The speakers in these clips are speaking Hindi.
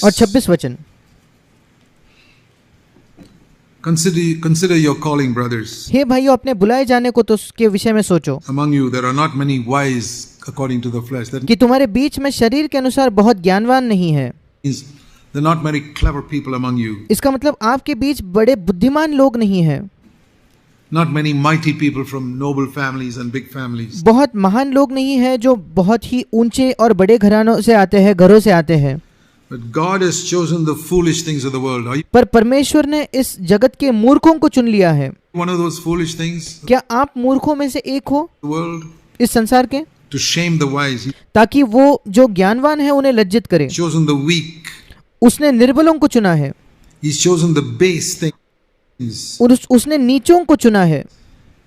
और 26 वचन। Consider your calling, brothers. हे भाइयों, अपने बुलाए जाने को तो के विषय में सोचो। Among you there are not many wise according to the flesh. That कि तुम्हारे बीच में शरीर के अनुसार बहुत ज्ञानवान नहीं है। means there are not many clever people among you. इसका मतलब आपके बीच बड़े बुद्धिमान लोग नहीं हैं। Not many mighty people from noble families and big families. बहुत महान लोग नहीं हैं जो बहुत ही ऊंचे और बड़े घरानों से आते हैं, घरों से आते हैं। But God has chosen the foolish things of the world. Are you पर परमेश्वर ने इस जगत के मूर्खों को चुन लिया है। one of those foolish things? क्या आप मूर्खों में से एक हो The world इस संसार के? to shame the wise. He ताकि वो जो ज्ञानवान है उन्हें लज्जित करे। has chosen the weak. उसने निर्बलों को चुना है He's chosen the base things और उसने नीचों को चुना है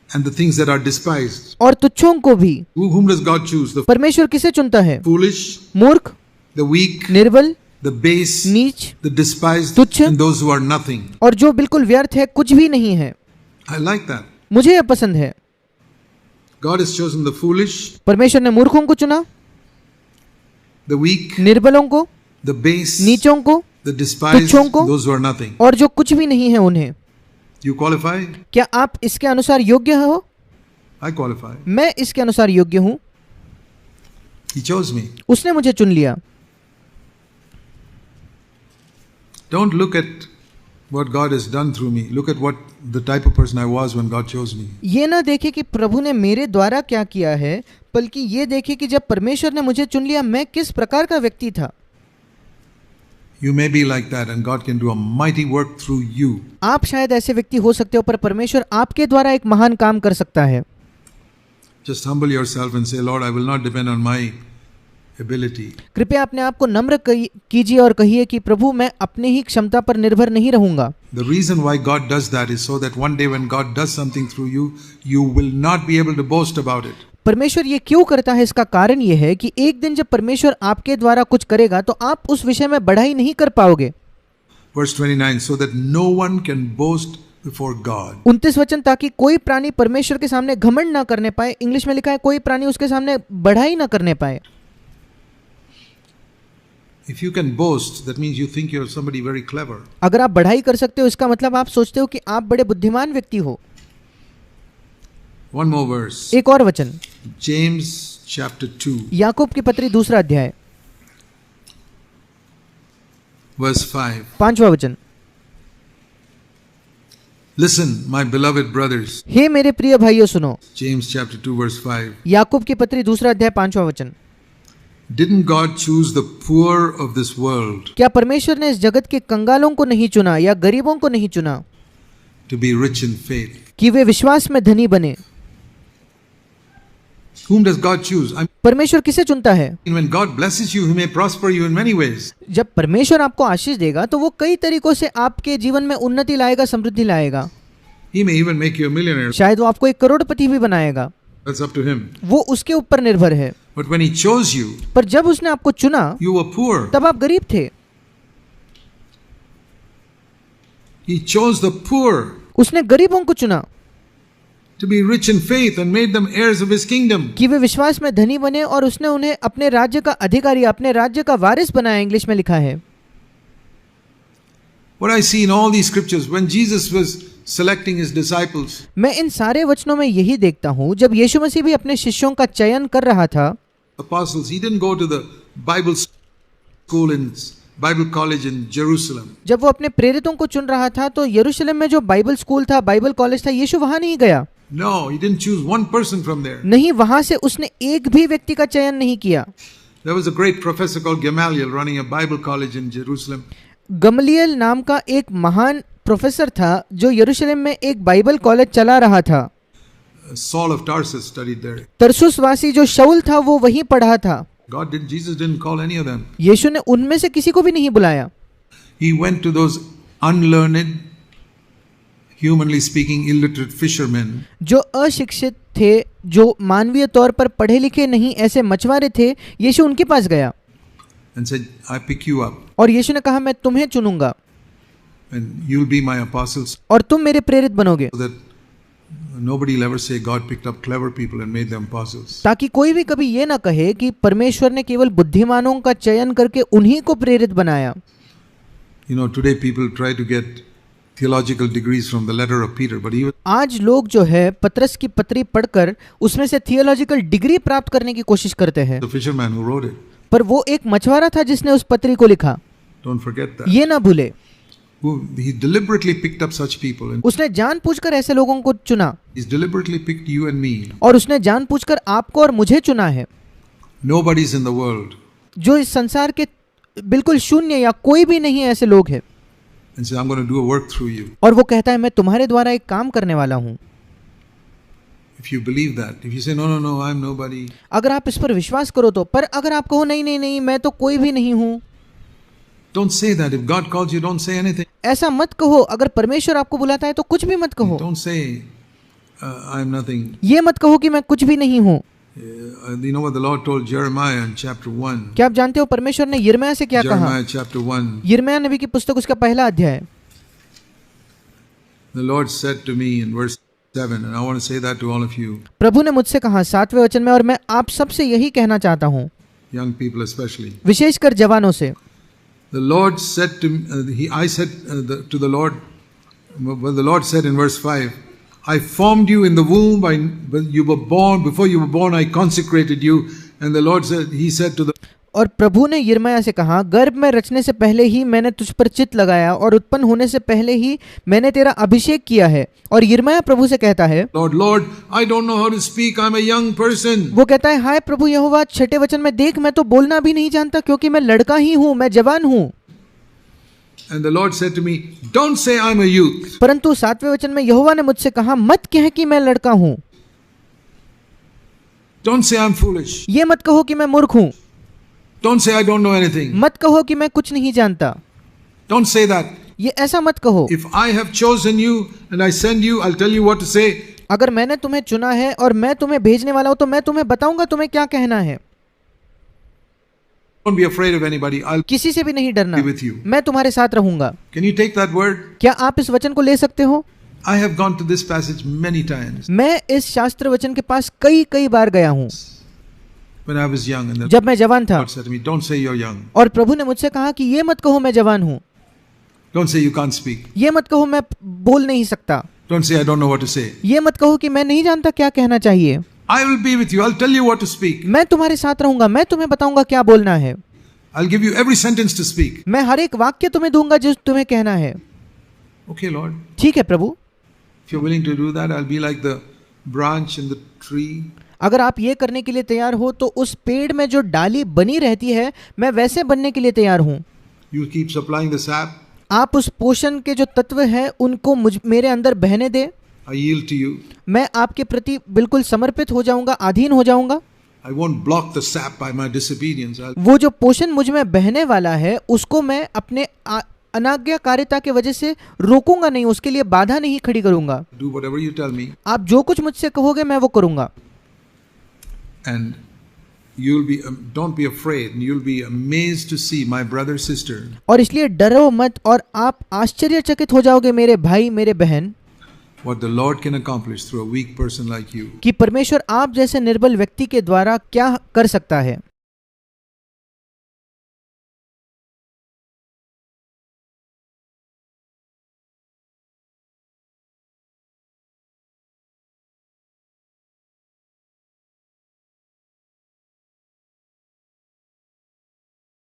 and the things that are despised. और तुच्छों को भी। Whom does God choose? The परमेश्वर किसे चुनता है? foolish, मूर्ख, the weak, निर्बल, the base, नीच, the despised, तुच्छ, and those who are nothing. और जो बिल्कुल व्यर्थ है, कुछ भी नहीं है। I like that. मुझे यह पसंद है। God has chosen the foolish, परमेश्वर ने मूर्खों को चुना, the weak, निर्बलों को, the base, नीचों को, the despised, तुच्छों को, those who are nothing. और जो कुछ भी नहीं है उन्हें। You qualify? क्या आप इसके अनुसार योग्य हो? I qualify. मैं इसके अनुसार योग्य हूँ। He chose me. उसने मुझे चुन लिया। Don't look at what God has done through me. Look at what the type of person I was when God chose me. ये ना देखे कि प्रभु ने मेरे द्वारा क्या किया है, बल्कि ये देखे कि जब परमेश्वर ने मुझे चुन लिया मैं किस प्रकार का व्यक्ति था। You may be like that and God can do a mighty work through you. आप शायद ऐसे व्यक्ति हो सकते हो, पर परमेश्वर आपके द्वारा एक महान काम कर सकता है। Just humble yourself and say, Lord, I will not depend on my ability. कृपया अपने आप को नम्र कीजिए और कहिए कि प्रभु मैं अपने ही क्षमता पर निर्भर नहीं रहूंगा। The reason why God does that is so that one day when God does something through you, you will not be able to boast about it. परमेश्वर ये क्यों करता है, इसका कारण ये है कि एक दिन जब परमेश्वर आपके द्वारा कुछ करेगा तो आप उस विषय में बढ़ाई नहीं कर पाओगे। Verse 29, so that no one can boast before God. 29 वचन, ताकि कोई प्राणी परमेश्वर के सामने घमंड ना करने पाए। इंग्लिश में लिखा है कोई प्राणी उसके सामने बढ़ाई ना करने पाए। If you can boast, that means you think you're somebody very clever. अगर आप बढ़ाई कर सकते हो, इसका मतलब आप सोचते हो कि आप बड़े बुद्धिमान व्यक्ति हो। One more verse. एक और वचन, James chapter 2, याकूब की पत्री 2 अध्याय verse 5. 5वां वचन। Listen, my beloved brothers. हे मेरे प्रिय भाइयों सुनो। James chapter 2, verse 5. याकूब की पत्री 2 अध्याय 5वां वचन। Didn't God choose the poor of this world क्या परमेश्वर ने इस जगत के कंगालों को नहीं चुना या गरीबों को नहीं चुना to be rich in faith? कि वे विश्वास में धनी बने? Whom does God choose? I परमेश्वर किसे चुनता है? mean, when God blesses you, He may prosper you in many ways. जब परमेश्वर आपको आशीष देगा तो वो कई तरीकों से आपके जीवन में उन्नति लाएगा, समृद्धि लाएगा। He may even make you a millionaire. शायद वो आपको एक करोड़पति भी बनाएगा। That's up to Him. वो उसके ऊपर निर्भर है। But when He chose you, पर जब उसने आपको चुना you were poor. तब आप गरीब थे। He chose the poor उसने गरीबों को चुना to be rich in faith and made them heirs of His kingdom. कि वे विश्वास में धनी बने और उसने उन्हें अपने राज्य का अधिकारी, अपने राज्य का वारिस बनाया। इंग्लिश में लिखा है। What I see in all these scriptures, when Jesus was selecting His disciples, मैं इन सारे वचनों में यही देखता हूँ, जब यीशु मसीह भी अपने शिष्यों का चयन कर रहा था, apostles, He didn't go to the Bible school in Bible college in Jerusalem. जब वो अपने प्रेरितों को चुन रहा था तो यरूशलेम में जो बाइबल स्कूल था, बाइबल कॉलेज था, यीशु वहां नहीं गया। No, He didn't choose one person from there. नहीं, वहां से उसने एक भी व्यक्ति का चयन नहीं किया। There was a great professor called Gamaliel running a Bible college in Jerusalem. गमलियल नाम का एक महान प्रोफेसर था जो यरूशलेम में एक बाइबल कॉलेज चला रहा था। Saul of Tarsus studied there. Tarsus वासी जो शाऊल था वो वहीं पढ़ा था। Jesus didn't call any of them. यीशु ने उनमें से किसी को भी नहीं बुलाया। He went to those unlearned, humanly speaking, illiterate fishermen. जो अशिक्षित थे, जो मानवीय तौर पर पढ़े लिखे नहीं, ऐसे मछुआरे थे, यीशु उनके पास गया And said, I pick you up. और यीशु ने कहा मैं तुम्हें चुनूंगा And you'll be my apostles. और तुम मेरे प्रेरित बनोगे। So that nobody will ever say God picked up clever people and made them apostles. ताकि कोई भी कभी ये ना कहे कि परमेश्वर ने केवल बुद्धिमानों का चयन करके उन्हीं को प्रेरित बनाया। You know, today people try to get theological degrees from the letter of Peter, but he was आज लोग जो है पतरस की पत्री पढ़कर उसमें से थियोलॉजिकल डिग्री प्राप्त करने की कोशिश करते हैं, the fisherman who wrote it. पर वो एक मछुआरा था जिसने उस पत्री को लिखा। Don't forget that. ये ना भूले, He deliberately picked up such people, and उसने जानबूझकर ऐसे लोगों को चुना, he's deliberately picked you and me. और उसने जानबूझकर आपको और मुझे चुना है, Nobody's in the world. जो इस संसार के बिल्कुल शून्य या कोई भी नहीं है ऐसे लोग हैं, And say, I'm going to do a work through you. और वो कहता है मैं तुम्हारे द्वारा एक काम करने वाला हूँ। If you believe that, if you say, no, I'm nobody, अगर आप इस पर विश्वास करो तो, पर अगर आप कहो नहीं नहीं नहीं मैं तो कोई भी नहीं हूँ, don't say that. If God calls you, don't say anything. ऐसा मत कहो। अगर परमेश्वर आपको बुलाता है तो कुछ भी मत कहो। Don't say, I'm nothing. ये मत कहो कि मैं कुछ भी नहीं हूँ। You know what the Lord told Jeremiah in chapter 1? क्या आप जानते हो परमेश्वर ने यिर्मयाह से क्या कहा? Jeremiah chapter 1. यिर्मयाह नबी की पुस्तक उसका पहला अध्याय। The Lord said to me in verse 7, and I want to say that to all of you, प्रभु ने मुझसे कहा 7वें वचन में, और मैं आप सबसे यही कहना चाहता हूँ, young people especially. विशेषकर जवानों से। The Lord said to me, I said to the Lord, well, the Lord said in verse 5, I formed you in the womb, when you were born, before you were born, I consecrated you. And the Lord said, He said to the और प्रभु ने यिर्मयाह से कहा, गर्भ में रचने से पहले ही मैंने तुझ पर चित्त लगाया, और उत्पन्न होने से पहले ही मैंने तेरा अभिषेक किया है। और यिर्मयाह प्रभु से कहता है, Lord, I don't know how to speak, I'm a young person. वो कहता है, हाय प्रभु यहोवा, 6ठे वचन में देख मैं तो बोलना भी नहीं जानता, क्योंकि मैं लड़का ही हूँ, मैं जवान हूँ। And the Lord said to me, don't say I'm a youth. परंतु 7वें वचन में यहोवा ने मुझसे कहा, मत कह कि मैं लड़का हूँ, Don't say I'm foolish. ये मत कहो कि मैं मूर्ख हूँ, Don't say I don't know anything. मत कहो कि मैं कुछ नहीं जानता, Don't say that. ये ऐसा मत कहो। If I have chosen you and I send you, I'll tell you what to say. अगर मैंने तुम्हें चुना है और मैं तुम्हें भेजने वाला हूँ तो मैं तुम्हें बताऊंगा तुम्हें क्या कहना है। Don't be afraid of anybody. I'll किसी से भी नहीं डरना, be with you. मैं तुम्हारे साथ रहूंगा। Can you take that word? क्या आप इस वचन को ले सकते हो? I have gone to this passage many times मैं इस शास्त्र वचन के पास कई बार गया हूँ when I was young, and the जब मैं जवान था, Lord said to me, don't say you're young. और प्रभु ने मुझसे कहा कि ये मत कहो मैं जवान हूँ, Don't say you can't speak. ये मत कहो मैं बोल नहीं सकता, Don't say I don't know what to say. ये मत कहो कि मैं नहीं जानता क्या कहना चाहिए। I will be with you. I'll tell you what to speak. मैं तुम्हारे साथ रहूंगा, मैं तुम्हें बताऊंगा क्या बोलना है, I'll give you every sentence to speak. मैं हर एक वाक्य तुम्हें दूंगा जो तुम्हें कहना है। Okay, Lord. ठीक है प्रभु, If you're willing to do that, I'll be like the branch in the tree. अगर आप ये करने के लिए तैयार हो तो उस पेड़ में जो डाली बनी रहती है मैं वैसे बनने के लिए तैयार हूँ। You keep supplying the sap. आप उस पोषण के जो तत्व हैं उनको मेरे अंदर बहने दे। I yield to you. मैं आपके प्रति बिल्कुल समर्पित हो जाऊंगा, अधीन हो जाऊंगा। I won't block the sap by my disobedience. वो जो पोषण मुझ में बहने वाला है उसको मैं अपने अनाज्ञाकारिता के वजह से रोकूंगा नहीं, उसके लिए बाधा नहीं खड़ी करूंगा। Do whatever you tell me. आप जो कुछ मुझसे कहोगे मैं वो करूंगा। And you'll be, don't be afraid. You'll be amazed to see my brother, sister. और इसलिए डरो मत, और आप आश्चर्यचकित हो जाओगे मेरे भाई मेरे बहन, What the Lord can accomplish through a weak person like you. कि परमेश्वर आप जैसे निर्बल व्यक्ति के द्वारा क्या कर सकता है।